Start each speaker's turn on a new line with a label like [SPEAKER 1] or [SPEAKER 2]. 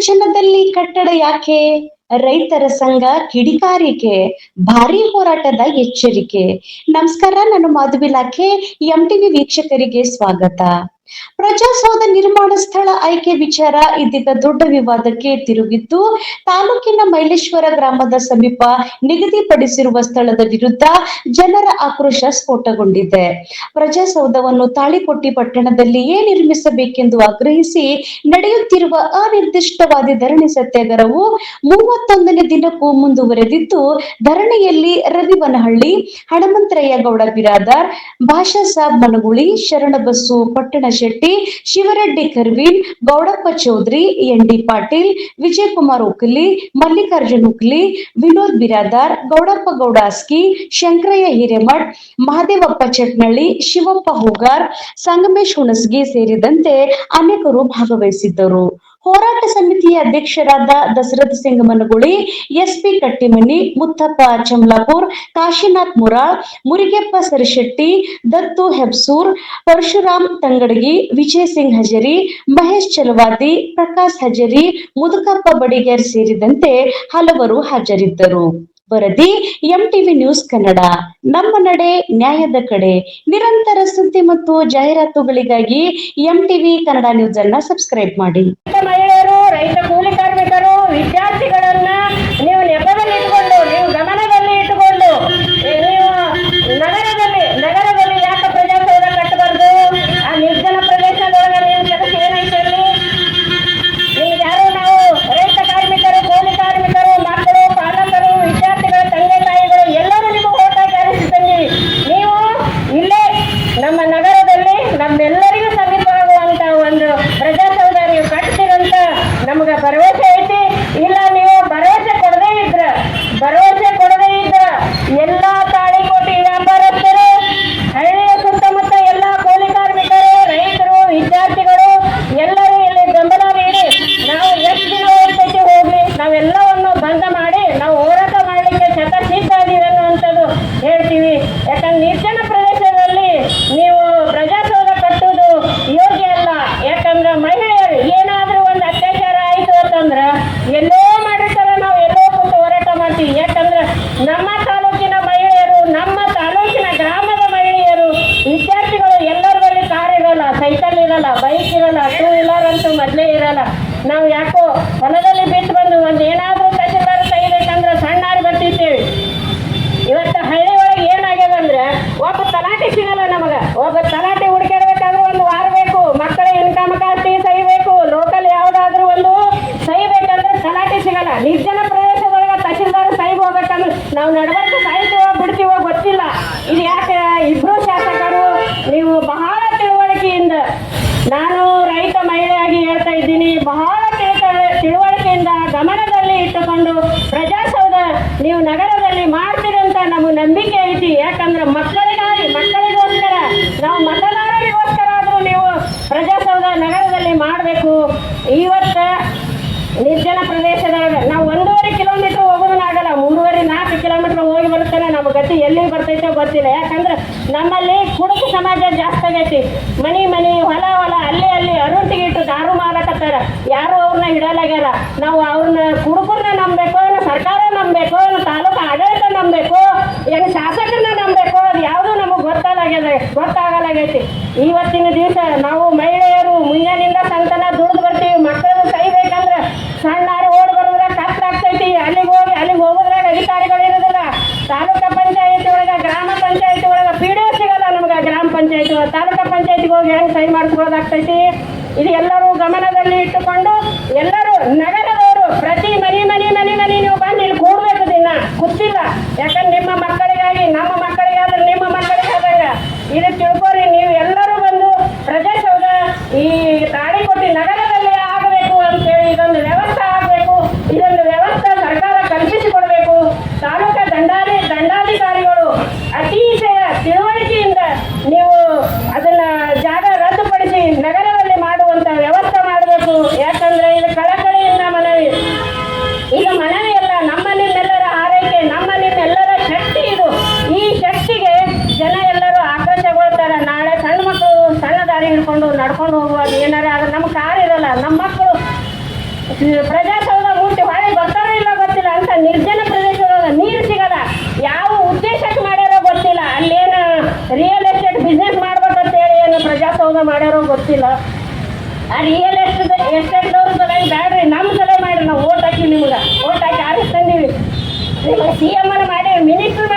[SPEAKER 1] ನಿರ್ಜನದಲ್ಲಿ ಕಟ್ಟಡ ಯಾಕೆ? ರೈತರ ಸಂಘ ಕಿಡಿಕಾರಿಕೆ, ಭಾರೀ ಹೋರಾಟದ ಎಚ್ಚರಿಕೆ. ನಮಸ್ಕಾರ, ನಾನು ಮಾಧವಿ ಲಾಖೆ. ಎಂಟಿವಿ ವೀಕ್ಷಕರಿಗೆ ಸ್ವಾಗತ. ಪ್ರಜಾಸೌಧ ನಿರ್ಮಾಣ ಸ್ಥಳ ಆಯ್ಕೆ ವಿಚಾರ ಇದೀಗ ದೊಡ್ಡ ವಿವಾದಕ್ಕೆ ತಿರುಗಿದ್ದು, ತಾಲೂಕಿನ ಮೈಲೇಶ್ವರ ಗ್ರಾಮದ ಸಮೀಪ ನಿಗದಿಪಡಿಸಿರುವ ಸ್ಥಳದ ವಿರುದ್ಧ ಜನರ ಆಕ್ರೋಶ ಸ್ಫೋಟಗೊಂಡಿದೆ. ಪ್ರಜಾಸೌಧವನ್ನು ತಾಳಿಕೊಟ್ಟಿ ಪಟ್ಟಣದಲ್ಲಿಯೇ ನಿರ್ಮಿಸಬೇಕೆಂದು ಆಗ್ರಹಿಸಿ ನಡೆಯುತ್ತಿರುವ ಅನಿರ್ದಿಷ್ಟವಾದಿ ಧರಣಿ ಸತ್ಯಾಗ್ರಹವು 31ನೇ ದಿನಕ್ಕೂ ಮುಂದುವರೆದಿದ್ದು, ಧರಣಿಯಲ್ಲಿ ರವಿವನಹಳ್ಳಿ, ಹಣಮಂತಯ್ಯ ಗೌಡ ಬಿರಾದಾರ್, ಭಾಷಾ ಸಾಬ್ ಮನಗುಳಿ, ಶರಣಬಸು ಪಟ್ಟಣ ಶೆಟ್ಟಿ, ಶಿವರೆಡ್ಡಿ ಕರ್ವೀಲ್, ಗೌಡಪ್ಪ ಚೌಧರಿ, ಎನ್.ಡಿ. ಪಾಟೀಲ್, ವಿಜಯಕುಮಾರ್ ಉಕ್ಲಿ, ಮಲ್ಲಿಕಾರ್ಜುನ್ ಉಕ್ಲಿ, ವಿನೋದ್ ಬಿರಾದಾರ್, ಗೌಡಪ್ಪ ಗೌಡಾಸ್ಕಿ, ಶಂಕರಯ್ಯ ಹಿರೇಮಠ್, ಮಹದೇವಪ್ಪ ಚಟ್ನಳ್ಳಿ, ಶಿವಪ್ಪ ಹೂಗಾರ್, ಸಂಗಮೇಶ್ ಹುಣಸಗಿ ಸೇರಿದಂತೆ ಅನೇಕರು ಭಾಗವಹಿಸಿದ್ದರು. ಹೋರಾಟ ಸಮಿತಿಯ ಅಧ್ಯಕ್ಷರಾದ ದಶರಥ ಸಿಂಗ್ ಮನಗುಳಿ, ಎಸ್.ಪಿ. ಕಟ್ಟಿಮನಿ, ಮುತ್ತಪ್ಪ ಚಮ್ಲಾಪುರ್, ಕಾಶಿನಾಥ್ ಮುರಾಳ್, ಮುರಿಗೆಪ್ಪ ಸರಿಶೆಟ್ಟಿ, ದತ್ತು ಹೆಬ್ಸೂರ್, ಪರಶುರಾಮ್ ತಂಗಡಗಿ, ವಿಜಯ್ ಸಿಂಗ್ ಹಜರಿ, ಮಹೇಶ್ ಚಲವಾದಿ, ಪ್ರಕಾಶ್ ಹಜರಿ, ಮುದುಕಪ್ಪ ಬಡಿಗೇರ್ ಸೇರಿದಂತೆ ಹಲವರು ಹಾಜರಿದ್ದರು. ವರದಿ ಎಂಟಿವಿ ನ್ಯೂಸ್ ಕನ್ನಡ. ನಮ್ಮ ನಡೆ ನ್ಯಾಯದ ಕಡೆ. ನಿರಂತರ ಸುದ್ದಿ ಮತ್ತು ಜಾಹೀರಾತುಗಳಿಗಾಗಿ ಎಂಟಿವಿ ಕನ್ನಡ ನ್ಯೂಸ್ ಅನ್ನ ಸಬ್ಸ್ಕ್ರೈಬ್ ಮಾಡಿ.
[SPEAKER 2] ಮಹಿಳೆಯರು, ರೈತ ಕೂಲಿ ಕಾರ್ಮಿಕರು, ವಿದ್ಯಾರ್ಥಿಗಳನ್ನ ನೀವು ನೆಪದಲ್ಲಿ ಇಟ್ಕೊಂಡು, ನೀವು ಗಮನದಲ್ಲಿ ಇಟ್ಟುಕೊಂಡು, ನೀವು ನಗರದಲ್ಲಿ ಯಾಕೆ ಪ್ರಜಾಸೌಧ ಕಟ್ಟಬಾರ್ದು? ಆ ನಿರ್ಜನ ಪ್ರದೇಶದೊಳಗೆ ನೀವು ಕೆಲಸ ಏನೈತೆ ಅಲ್ಲಿ? ನಿಮ್ಗೆ ಯಾರು ನಾವು ರೈತ ಕಾರ್ಮಿಕರು, ಕೂಲಿ ಕಾರ್ಮಿಕರು, ಮಕ್ಕಳು, ಪಾಲಕರು, ವಿದ್ಯಾರ್ಥಿಗಳು, ತಂದೆ ತಾಯಿಗಳು ಎಲ್ಲರೂ ನಿಮಗೆ ಓಟ್ ಹಾಕಿ ಆರಿಸಿದ್ದೀವಿ. ನೀವು ಇಲ್ಲೇ ನಮ್ಮ ನಗರದಲ್ಲಿ ನಮ್ಮೆಲ್ಲರಿಗೂ ಸಮೀಪವಾಗುವಂತ ಒಂದು ಪ್ರಜಾಸೌಧ ನೀವು ಕಟ್ತೀರಂತ ನಮ್ಗೆ ಭರವಸೆ ಐತಿ. ಇಲ್ಲ ನೀವು ಭರವಸೆ ಕೊಡದೇ ಇದ್ರ ಎಲ್ಲಾ ತಾಳಿಕೋಟಿ ವ್ಯಾಪಾರಸ್ಥರು, ಹಳ್ಳಿಯ ಸುತ್ತಮುತ್ತ ಎಲ್ಲ ಕೂಲಿ ಕಾರ್ಮಿಕರು, ರೈತರು, ವಿದ್ಯಾರ್ಥಿಗಳು ಎಲ್ಲರೂ ಇಲ್ಲಿ ಬೆಂಬಲ ನೀಡಿ ನಾವು ಎಷ್ಟು ದಿನ ಹೋಗ್ತೈತಿ ಹೋಗ್ಲಿ, ನಾವೆಲ್ಲವನ್ನು ಬಂದ್ ಮಾಡಿ ನಾವು ಹೋರಾಟ ಮಾಡಲಿಕ್ಕೆ ಶತಸಿದ್ಧ ಇದೀವಿ ಅನ್ನುವಂಥದ್ದು ಹೇಳ್ತೀವಿ. ಯಾಕಂದ್ರೆ ನಿರ್ಜನ ಪ್ರದೇಶದಲ್ಲಿ ನೀವು ಪ್ರಜಾಸೌಧ ಕಟ್ಟುವುದು ಯೋಗ್ಯ ಅಲ್ಲ. ಯಾಕಂದ್ರೆ ಮಹಿಳೆಯರು ಏನಾದ್ರೂ ಒಂದು ಅತ್ಯಾಚಾರ ಆಯಿತು ಅಂತಂದ್ರೆ ಎಲ್ಲೋ ಮಾಡಿರ್ತಾರೆ, ನಾವು ಎಲ್ಲೋ ಕೂತು ಹೋರಾಟ ಮಾಡ್ತೀವಿ. ಯಾಕಂದ್ರೆ ನಮ್ಮ ತಾಲೂಕಿನ ಮಹಿಳೆಯರು, ನಮ್ಮ ತಾಲೂಕಿನ ಗ್ರಾಮದ ಮಹಿಳೆಯರು, ವಿದ್ಯಾರ್ಥಿಗಳು ಎಲ್ಲರಲ್ಲಿ ಕಾರ್ ಇರಲ್ಲ, ಸೈಕಲ್ ಇರಲ್ಲ, ಬೈಕ್ ಇರಲ್ಲ, ಟೂ ವೀಲರ್ ಅಂತೂ ಮೊದಲೇ ಇರಲ್ಲ. ನಾವು ಯಾಕೋ ಹೊಲದಲ್ಲಿ ಬಿಟ್ಟು ಬಂದು ಒಂದು ಏನಾದ್ರೂ ತಹಸೀಲ್ದಾರ್ ತೆಗಿಬೇಕಂದ್ರೆ ಸಣ್ಣಾರಿ ಬರ್ತಿರ್ತೇವೆ. ಇವತ್ತು ಹಳ್ಳಿ ಒಳಗೆ ಏನಾಗ್ಯದಂದ್ರೆ ಒಬ್ಬ ತಲಾಟೆ ಸಿಗಲ್ಲ ನಮಗ. ಒಬ್ಬ ತಲಾಟೆ ಹುಡುಕಿಡ್ಬೇಕಾದ್ರೆ ಒಂದು ವಾರ ಬೇಕು, ಮಕ್ಕಳ ಇನ್ಕಮ್ ಕಾಸ್ಟಿ ಸಹಿಬೇಕು, ಲೋಕಲ್ ಯಾವ್ದಾದ್ರು ಒಂದು ಸಹಿಬೇಕಂದ್ರೆ ತಲಾಟೆ ಸಿಗಲ್ಲ. ನಿರ್ಜನ ಪ್ರದೇಶದೊಳಗೆ ತಹಸೀಲ್ದಾರ್ ಸಹಿಗೆ ಹೋಗ್ಬೇಕಂದ್ರೆ ನಾವು ನಡಬರ್ಕ ಸಾಯ್ತೀವೋ ಬಿಡ್ತೀವೋ ಗೊತ್ತಿಲ್ಲ. ಇದು ಯಾಕೆ ಇಬ್ರು ಶಾಸಕರು ನೀವು ಬಹಳ ತಿಳುವಳಿಕೆಯಿಂದ, ನಾನು ರೈತ ಮಹಿಳೆಯಾಗಿ ಹೇಳ್ತಾ ಇದ್ದೀನಿ, ಬಹಳ ತಿಳುವಳಿಕೆಯಿಂದ ಗಮನದಲ್ಲಿ ಇಟ್ಟುಕೊಂಡು ಪ್ರಜಾಸೌಧ ನೀವು ನಗರದಲ್ಲಿ ಮಾಡ್ತೀರಿ ಅಂತ ನಮಗೆ ನಂಬಿಕೆ ಐತಿ. ಯಾಕಂದ್ರೆ ಮಕ್ಕಳಿಗೋಸ್ಕರ, ನಾವು ಮತದಾರರಿಗೋಸ್ಕರ ಆದ್ರೂ ನೀವು ಪ್ರಜಾಸೌಧ ನಗರದಲ್ಲಿ ಮಾಡಬೇಕು. ಇವತ್ತು ನಿರ್ಜನ ಪ್ರದೇಶದೊಳಗೆ ನಾವು 1.5 ಕಿಲೋಮೀಟರ್ ಹೋಗೋದನ್ನಾಗಲ್ಲ, 3.5-4 ಕಿಲೋಮೀಟರ್ ಹೋಗಿ ಬರ್ತೇನೆ. ನಮ್ಮ ಗತಿ ಎಲ್ಲಿ ಬರ್ತೈತೋ ಗೊತ್ತಿಲ್ಲ. ಯಾಕಂದ್ರೆ ನಮ್ಮಲ್ಲಿ ಕುಡುಕು ಸಮಾಜ ಜಾಸ್ತಿ ಆಗೈತಿ. ಮನಿ ಹೊಲ ಅಲ್ಲಿ ಅರುಂಟಿಗೆ ಇಟ್ಟು ದಾರು ಮಾರಾಕತ್ತಾರ. ಯಾರು ಅವ್ರನ್ನ ಹಿಡಲಾಗ್ಯಾರ. ನಾವು ಅವ್ರನ್ನ ಕುಡುಕರನ್ನ ನಂಬಬೇಕು, ಸರ್ಕಾರ ನಂಬಬೇಕು, ತಾಲೂಕು ಆಡಳಿತ ನಂಬಬೇಕು, ಏನು ಶಾಸಕರನ್ನ ನಂಬಬೇಕು, ಅದು ಯಾವುದು ನಮಗೆ ಗೊತ್ತಾಗಲಾಗೈತಿ. ಇವತ್ತಿನ ದಿವಸ ನಾವು ಮಹಿಳೆಯರು ಮುಂಜಾನಿಂದ ಸಂತನ ದುಡಿದು ಬರ್ತೀವಿ. ಮಕ್ಕಳು ಕೈಬೇಕಂದ್ರೆ ಸಣ್ಣಾರು ಓಡ್ ಬರೋದ್ರ ಕಷ್ಟಾಗ್ತೈತಿ. ಅಲ್ಲಿಗೆ ಹೋಗೋದ್ರಾಗ ಅಧಿಕಾರಿಗಳು ಇರೋದಿಲ್ಲ. ತಾಲೂಕಾ ಪಂಚಾಯತಿ ಒಳಗೆ, ಗ್ರಾಮ ಪಂಚಾಯತಿ ಒಳಗೆ PDO ಸಿಗಲ್ಲ ನಮ್ಗೆ. ಗ್ರಾಮ ಪಂಚಾಯತಿ ತಾಲೂಕಾ ಪಂಚಾಯತಿಗೆ ಹೋಗಿ ಹೆಂಗೆ ಸಹಿ ಮಾಡಿಸ್ಬೋದಾಗ್ತೈತಿ. ಇದು ಎಲ್ಲರೂ ಗಮನದಲ್ಲಿ ಇಟ್ಟುಕೊಂಡು ಎಲ್ಲರೂ ನಗರದವರು ಪ್ರತಿ ಮನೆ ನೀವು ಬಂದು ಇಲ್ಲಿ ಕೂಡ್ಬೇಕು. ದಿನ ಗೊತ್ತಿಲ್ಲ. ಯಾಕಂದ್ರೆ ನಿಮ್ಮ ಮಕ್ಕಳಿಗಾಗಿ, ನಮ್ಮ ಮಕ್ಕಳಿಗಾದ್ರೆ ನಿಮ್ಮ ಮಕ್ಕಳಿಗಾದಾಗ ಇದು ತಿಳ್ಕೊರಿ. ನೀವು ಎಲ್ಲರೂ ಬಂದು ಪ್ರಜಾಸೌಧ ಈ ತಾಳಿಕೋಟಿ ನಗರದಲ್ಲಿ ಆಗಬೇಕು ಅಂತೇಳಿ ಇದೊಂದು ವ್ಯವಸ್ಥೆ ಆಗಬೇಕು. ಇದೊಂದು ವ್ಯವಸ್ಥೆ ಸರ್ಕಾರ ಕಲ್ಪಿಸಿಕೊಡ್ಬೇಕು. ತಾಲೂಕಾ ದಂಡಾಧಿಕಾರಿಗಳು ಅತಿಶಯ ತಿಳುವಳಿಕೆಯಿಂದ ನೀವು ಅದನ್ನ ಜಾಗ ರದ್ದುಪಡಿಸಿ ನಗರದಲ್ಲಿ ಮಾಡುವಂತ ವ್ಯವಸ್ಥೆ ಮಾಡಬೇಕು. ಯಾಕಂದ್ರೆ ಇದು ಕಳಕಳಿಯಿಂದ ಮನವಿ. ಇದು ಮನವಿ ಅಲ್ಲ, ನಮ್ಮ ನಿಮ್ಮೆಲ್ಲರ ಆರೈಕೆ, ನಮ್ಮ ನಿಮ್ಮೆಲ್ಲರ ಶಕ್ತಿ ಇದು. ಈ ಶಕ್ತಿಗೆ ಜನ ಎಲ್ಲರೂ ಆಕ್ರೋಶಗೊಳ್ತಾರೆ. ನಾಳೆ ಸಣ್ಣ ಮಕ್ಕಳು ಸಣ್ಣ ದಾರಿ ಹಿಡ್ಕೊಂಡು ನಡ್ಕೊಂಡು ಹೋಗುವಾಗ ಏನಾರ ಆದ್ರೆ ನಮ್ಮ ಕಾರ್ ಇರಲ್ಲ, ನಮ್ಮ ಮಕ್ಕಳು ಪ್ರಜಾಸೌಧ ಮುಟ್ಟಿ ಹೊಳೆ ಬರ್ತಾರೋ ಇಲ್ಲ ಗೊತ್ತಿಲ್ಲ ಅಂತ ನಿರ್ಜನ ಪ್ರದೇಶದೊಳಗ ನೀರು ಸಿಗಲ್ಲ. ಯಾವ ಉದ್ದೇಶಕ್ಕೆ ಮಾಡ್ಯಾರೋ ಗೊತ್ತಿಲ್ಲ. ಅಲ್ಲೇನು ರಿಯಲ್ ಎಸ್ಟೇಟ್ ಬಿಸ್ನೆಸ್ ಮಾಡ್ಬೇಕಂತೇಳಿ ಏನು ಪ್ರಜಾಸೌಧ ಮಾಡ್ಯಾರೋ ಗೊತ್ತಿಲ್ಲ. ಆ ರಿಯಲ್ ಎಸ್ಟೇಟ್ದವ್ರ ಸಲಹೆ ಬ್ಯಾಡ್ರಿ, ನಮ್ಮ ಸಲಹೆ ಮಾಡ್ರಿ. ನಾವು ಓಟ್ ಹಾಕಿ ನಿಮ್ಗೆ ಓಟ್ ಹಾಕಿ ಆರಿಸ್ತಂದೀವಿ. ನಿಮಗೆ CM ಮಾಡೀವಿ, ಮಿನಿಸ್ಟರ್